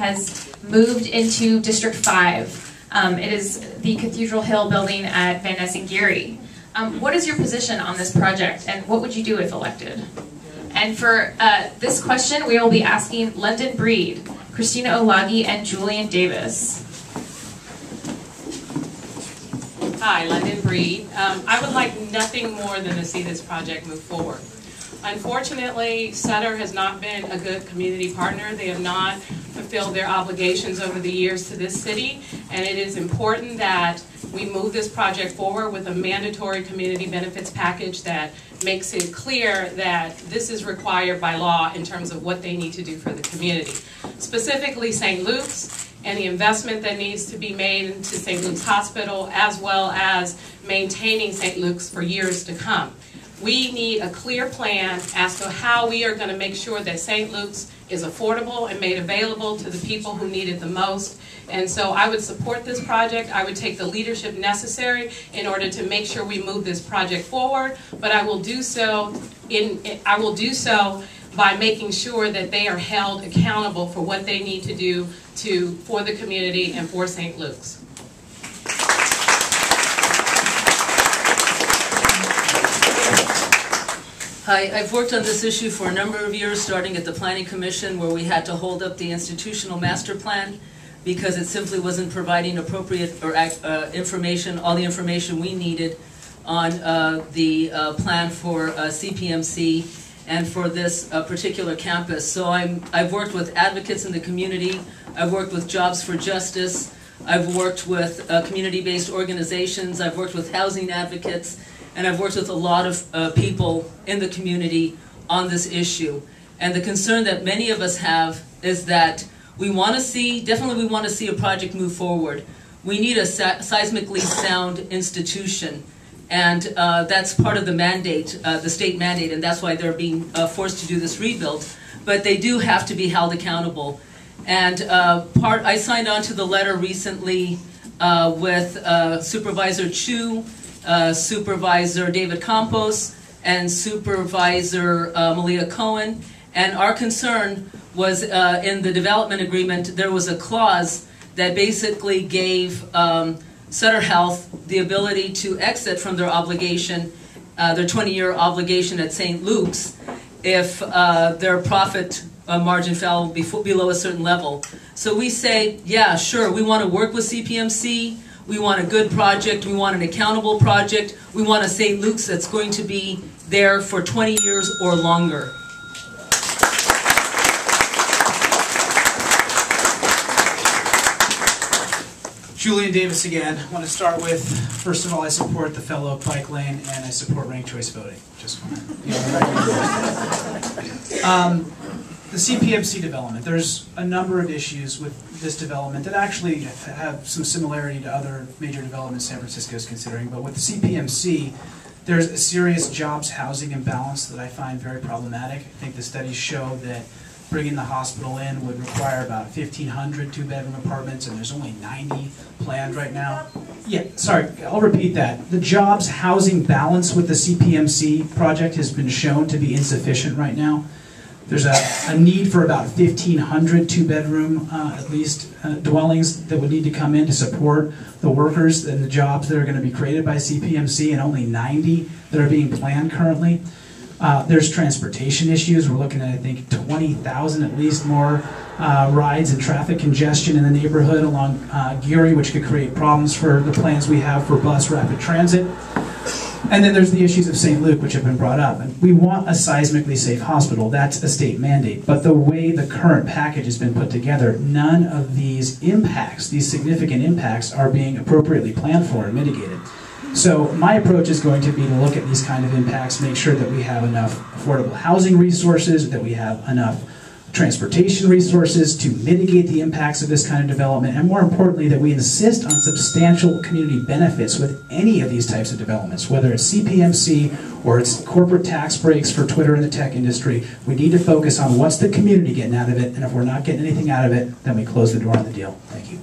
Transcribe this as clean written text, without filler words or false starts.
has moved into District 5. It is the Cathedral Hill building at Van Ness and Geary. What is your position on this project, and what would you do if elected? And for this question, we will be asking London Breed, Christina Olague, and Julian Davis. Hi, London Breed. I would like nothing more than to see this project move forward. Unfortunately, Sutter has not been a good community partner. They have not fulfilled their obligations over the years to this city, and it is important that we move this project forward with a mandatory community benefits package that makes it clear that this is required by law in terms of what they need to do for the community. Specifically St. Luke's and the investment that needs to be made into St. Luke's Hospital, as well as maintaining St. Luke's for years to come. We need a clear plan as to how we are going to make sure that St. Luke's is affordable and made available to the people who need it the most. And so I would support this project. I would take the leadership necessary in order to make sure we move this project forward. But I will do so by making sure that they are held accountable for what they need to do for the community and for St. Luke's. Hi, I've worked on this issue for a number of years, starting at the Planning Commission, where we had to hold up the institutional master plan because it simply wasn't providing appropriate or information, all the information we needed on the plan for CPMC and for this particular campus. So I've worked with advocates in the community, I've worked with Jobs for Justice, I've worked with community-based organizations, I've worked with housing advocates, and I've worked with a lot of people in the community on this issue. And the concern that many of us have is that we want to see, definitely we want to see a project move forward. We need a seismically sound institution, and that's part of the mandate, the state mandate, and that's why they're being forced to do this rebuild. But they do have to be held accountable. And I signed on to the letter recently with Supervisor Chu, Supervisor David Campos, and Supervisor Malia Cohen. And our concern was in the development agreement, there was a clause that basically gave Sutter Health the ability to exit from their obligation, their 20-year obligation at St. Luke's, if their profit margin fell below a certain level. So we say, yeah, sure, we want to work with CPMC. We want a good project, we want an accountable project, we want a St. Luke's that's going to be there for 20 years or longer. Julian Davis again. I want to start with, first of all, I support the fellow bike lane and I support ranked choice voting. Just want to, the CPMC development, there's a number of issues with this development that actually have some similarity to other major developments San Francisco is considering. But with the CPMC, there's a serious jobs housing imbalance that I find very problematic. I think the studies show that bringing the hospital in would require about 1,500 two-bedroom apartments, and there's only 90 planned right now. Yeah, sorry, I'll repeat that. The jobs housing balance with the CPMC project has been shown to be insufficient right now. There's a need for about 1,500 two-bedroom, at least, dwellings that would need to come in to support the workers and the jobs that are going to be created by CPMC, and only 90 that are being planned currently. There's transportation issues. We're looking at, I think, 20,000 at least more rides and traffic congestion in the neighborhood along Geary, which could create problems for the plans we have for bus rapid transit. And then there's the issues of St. Luke, which have been brought up. And we want a seismically safe hospital. That's a state mandate. But the way the current package has been put together, none of these impacts, these significant impacts, are being appropriately planned for and mitigated. So my approach is going to be to look at these kind of impacts, make sure that we have enough affordable housing resources, that we have enough transportation resources to mitigate the impacts of this kind of development, and more importantly, that we insist on substantial community benefits with any of these types of developments, whether it's CPMC or it's corporate tax breaks for Twitter and the tech industry. We need to focus on what's the community getting out of it, and if we're not getting anything out of it, then we close the door on the deal. Thank you.